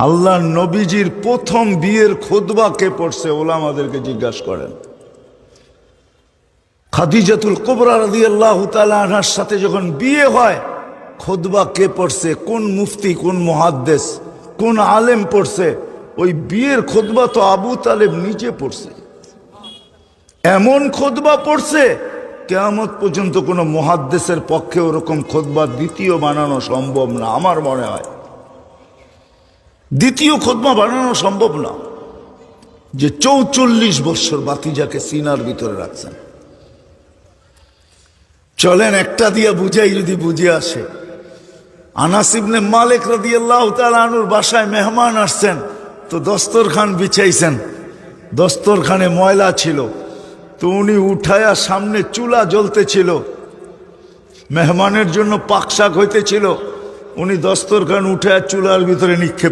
আল্লাহ নবীজির প্রথম বিয়ের খুতবা কে পড়ছে ওলামাদেরকে জিজ্ঞাসা করেন। খাদিজাতুল কুবরা রাদিয়াল্লাহু তাআলা আনহার সাথে যখন বিয়ে হয়, খুতবা কে পড়ছে, কোন মুফতি, কোন মুহাদ্দিস, কোন আলেম পড়ছে? ওই বিয়ের খুতবা তো আবু তালেব নিজে পড়ছে। এমন খুতবা পড়ছে কিয়ামত পর্যন্ত কোনো মুহাদ্দিসের পক্ষে ওরকম খুতবা দ্বিতীয় বানানো সম্ভব না। আমার মনে হয় দ্বিতীয় খুতবা বানানো সম্ভব না, যে 44 বছর বাতিজাকে সিনার ভিতরে রাখছেন। চলেন একটা দিয়া বুঝাই, যদি বুঝে আসে। আনাস ইবনে মালিক রাদিয়াল্লাহু তাআলা আনহুর বাসায় মেহমান আসছেন, তো দস্তরখান বিছাইছেন, দস্তরখানে ময়লা ছিল, তো উনি উঠায়া, সামনে চুলা জ্বলতেছিল, মেহমানের জন্য পাকশাক হইতেছিল, উনি দস্তরখান উঠায়া চুলার ভিতরে নিক্ষেপ